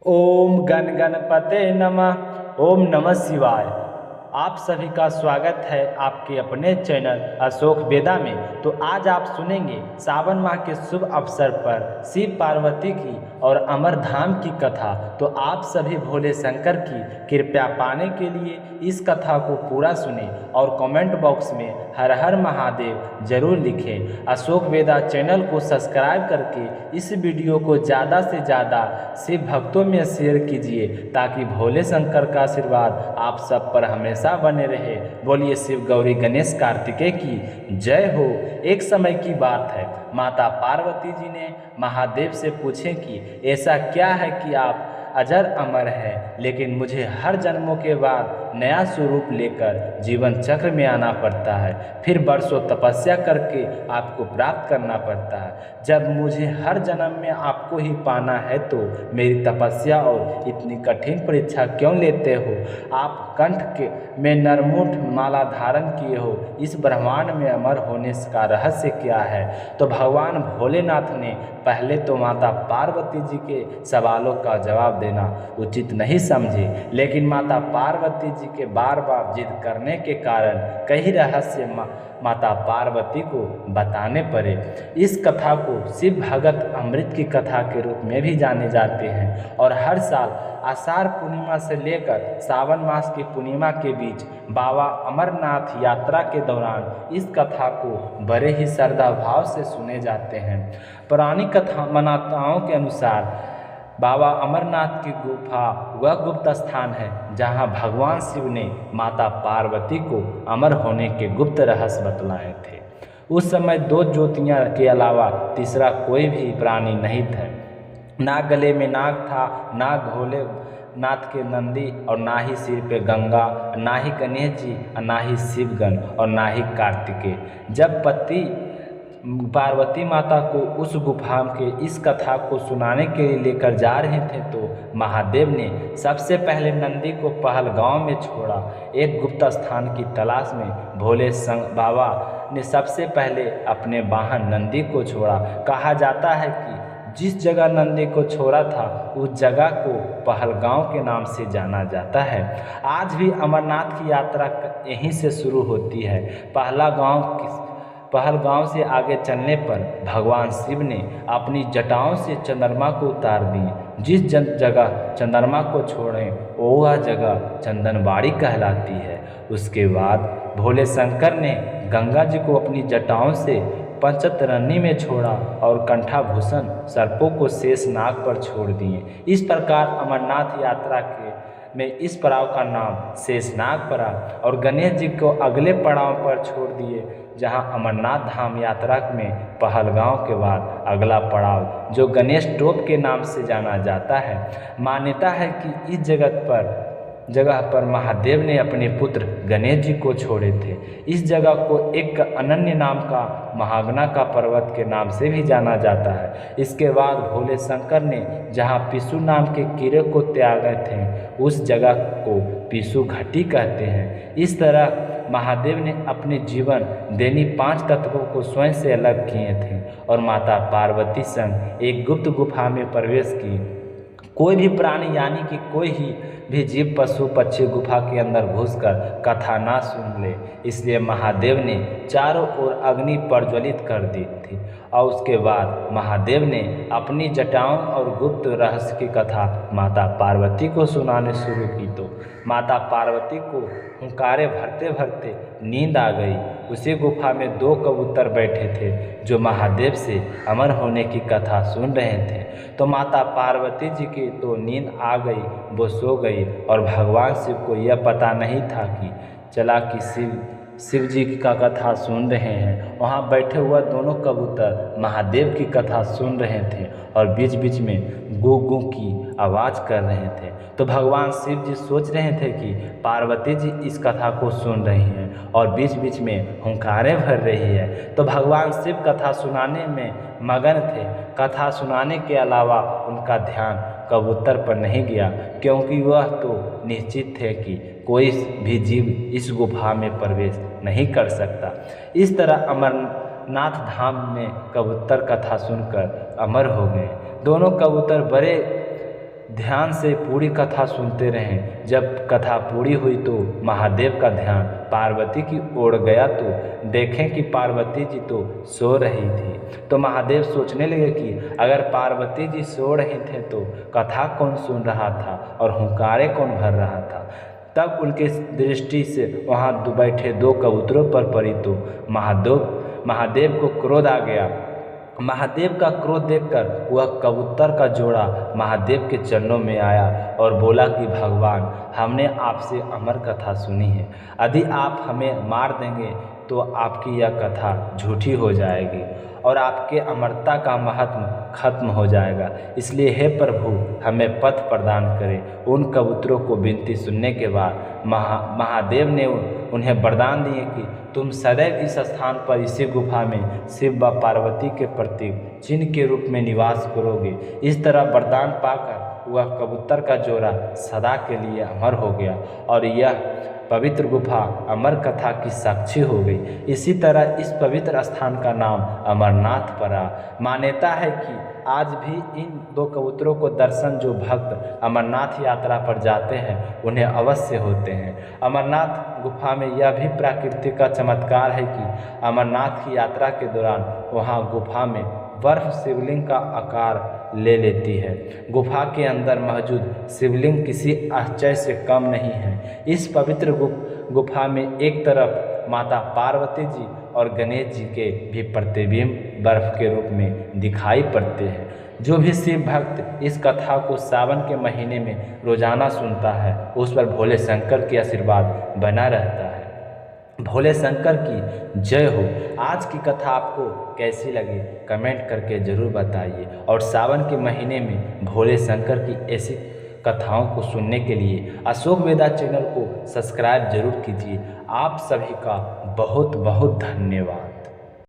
ओम गण गणपते नमः। ओम नमः शिवाय। आप सभी का स्वागत है आपके अपने चैनल अशोक वेदा में। तो आज आप सुनेंगे सावन माह के शुभ अवसर पर शिव पार्वती की और अमरधाम की कथा। तो आप सभी भोले शंकर की कृपा पाने के लिए इस कथा को पूरा सुने और कमेंट बॉक्स में हर हर महादेव जरूर लिखें। अशोक वेदा चैनल को सब्सक्राइब करके इस वीडियो को ज़्यादा से ज़्यादा शिव भक्तों में शेयर कीजिए ताकि भोले शंकर का आशीर्वाद आप सब पर हमेशा बने रहे। बोलिए शिव गौरी गणेश कार्तिकेय की जय हो। एक समय की बात है, माता पार्वती जी ने महादेव से पूछे कि ऐसा क्या है कि आप अजर अमर है, लेकिन मुझे हर जन्मों के बाद नया स्वरूप लेकर जीवन चक्र में आना पड़ता है, फिर वर्षों तपस्या करके आपको प्राप्त करना पड़ता है। जब मुझे हर जन्म में आपको ही पाना है तो मेरी तपस्या और इतनी कठिन परीक्षा क्यों लेते हो? आप कंठ के में नरमुठ माला धारण किए हो, इस ब्रह्मांड में अमर होने का रहस्य क्या है? तो भगवान भोलेनाथ ने पहले तो माता पार्वती जी के सवालों का जवाब देना उचित नहीं समझे, लेकिन माता पार्वती जी के बार बार जिद करने के कारण कई रहस्य माता पार्वती को बताने पड़े। इस कथा को शिव भगत अमृत की कथा के रूप में भी जाने जाते हैं और हर साल आषाढ़ पूर्णिमा से लेकर सावन मास की पूर्णिमा के बीच बाबा अमरनाथ यात्रा के दौरान इस कथा को बड़े ही श्रद्धा भाव से सुने जाते हैं। पौराणिक कथा मान्यताओं के अनुसार बाबा अमरनाथ की गुफा वह गुप्त स्थान है जहां भगवान शिव ने माता पार्वती को अमर होने के गुप्त रहस्य बतलाए थे। उस समय दो ज्योतियां के अलावा तीसरा कोई भी प्राणी नहीं था। ना गले में नाग था, ना भोले नाथ के नंदी और ना ही सिर पे गंगा, ना ही गणेश जी, ना ही शिवगण और ना ही कार्तिकेय। जब पति पार्वती माता को उस गुफा के इस कथा को सुनाने के लिए लेकर जा रहे थे तो महादेव ने सबसे पहले नंदी को पहलगांव में छोड़ा। एक गुप्त स्थान की तलाश में भोले बाबा ने सबसे पहले अपने वाहन नंदी को छोड़ा। कहा जाता है कि जिस जगह नंदी को छोड़ा था उस जगह को पहलगांव के नाम से जाना जाता है। आज भी अमरनाथ की यात्रा यहीं से शुरू होती है। पहलगांव से आगे चलने पर भगवान शिव ने अपनी जटाओं से चंद्रमा को उतार दिए। जिस जगह चंद्रमा को छोड़ें वह जगह चंदनबाड़ी कहलाती है। उसके बाद भोले शंकर ने गंगा जी को अपनी जटाओं से पंचतरणी में छोड़ा और कंठाभूषण सर्पों को शेष नाग पर छोड़ दिए। इस प्रकार अमरनाथ यात्रा में इस पड़ाव का नाम शेषनाग पड़ा और गणेश जी को अगले पड़ाव पर छोड़ दिए, जहां अमरनाथ धाम यात्रा में पहलगांव के बाद अगला पड़ाव जो गणेश टोप के नाम से जाना जाता है। मान्यता है कि इस जगह पर महादेव ने अपने पुत्र गणेश जी को छोड़े थे। इस जगह को एक अनन्य नाम का महागना का पर्वत के नाम से भी जाना जाता है। इसके बाद भोले शंकर ने जहां पिसु नाम के कीड़े को त्यागे थे उस जगह को पिसु घाटी कहते हैं। इस तरह महादेव ने अपने जीवन देनी 5 तत्वों को स्वयं से अलग किए थे और माता पार्वती संग एक गुप्त गुफा में प्रवेश किए। कोई भी प्राणी यानी कि कोई भी जीव पशु पक्षी गुफा के अंदर घुसकर कथा ना सुन ले, इसलिए महादेव ने चारों ओर अग्नि प्रज्वलित कर दी थी और उसके बाद महादेव ने अपनी जटाओं और गुप्त रहस्य की कथा माता पार्वती को सुनाने शुरू की तो माता पार्वती को हुंकारे भरते भरते नींद आ गई। उसी गुफा में 2 कबूतर बैठे थे जो महादेव से अमर होने की कथा सुन रहे थे। तो माता पार्वती जी की तो नींद आ गई, वो सो गई और भगवान शिव को यह पता नहीं था कि चला कि शिव जी का कथा सुन रहे हैं। वहाँ बैठे हुआ दोनों कबूतर महादेव की कथा सुन रहे थे और बीच बीच में गू गू की आवाज़ कर रहे थे। तो भगवान शिव जी सोच रहे थे कि पार्वती जी इस कथा को सुन रही हैं और बीच बीच में हुंकारे भर रही है। तो भगवान शिव कथा सुनाने में मगन थे। कथा सुनाने के अलावा उनका ध्यान कबूतर पर नहीं गया, क्योंकि वह तो निश्चित थे कि कोई भी जीव इस गुफा में प्रवेश नहीं कर सकता। इस तरह अमरनाथ धाम में कबूतर कथा सुनकर अमर हो गए। दोनों कबूतर बड़े ध्यान से पूरी कथा सुनते रहें। जब कथा पूरी हुई तो महादेव का ध्यान पार्वती की ओर गया तो देखें कि पार्वती जी तो सो रही थी। तो महादेव सोचने लगे कि अगर पार्वती जी सो रहे थे तो कथा कौन सुन रहा था और हुंकारे कौन भर रहा था। तब उनके दृष्टि से वहाँ बैठे दो कबूतरों पर पड़ी तो महादेव को क्रोध आ गया। महादेव का क्रोध देखकर वह कबूतर का जोड़ा महादेव के चरणों में आया और बोला कि भगवान, हमने आपसे अमर कथा सुनी है, यदि आप हमें मार देंगे तो आपकी यह कथा झूठी हो जाएगी और आपके अमरता का महत्व खत्म हो जाएगा। इसलिए हे प्रभु, हमें पथ प्रदान करें। उन कबूतरों को विनती सुनने के बाद महादेव ने उन्हें वरदान दिए कि तुम सदैव इस स्थान पर, इसी गुफा में शिव व पार्वती के प्रतीक चिन्ह के रूप में निवास करोगे। इस तरह वरदान पाकर वह कबूतर का जोड़ा सदा के लिए अमर हो गया और यह पवित्र गुफा अमर कथा की साक्षी हो गई। इसी तरह इस पवित्र स्थान का नाम अमरनाथ पड़ा। मान्यता है कि आज भी इन दो कबूतरों को दर्शन जो भक्त अमरनाथ यात्रा पर जाते हैं उन्हें अवश्य होते हैं। अमरनाथ गुफा में यह भी प्रकृति का चमत्कार है कि अमरनाथ की यात्रा के दौरान वहाँ गुफा में बर्फ शिवलिंग का आकार ले लेती है। गुफा के अंदर मौजूद शिवलिंग किसी आश्चर्य से कम नहीं है। इस पवित्र गुफा में एक तरफ माता पार्वती जी और गणेश जी के भी प्रतिबिंब बर्फ के रूप में दिखाई पड़ते हैं। जो भी शिव भक्त इस कथा को सावन के महीने में रोजाना सुनता है उस पर भोले शंकर की आशीर्वाद बना रहता है। भोले शंकर की जय हो। आज की कथा आपको कैसी लगी कमेंट करके ज़रूर बताइए और सावन के महीने में भोले शंकर की ऐसी कथाओं को सुनने के लिए अशोक वेदा चैनल को सब्सक्राइब जरूर कीजिए। आप सभी का बहुत बहुत धन्यवाद।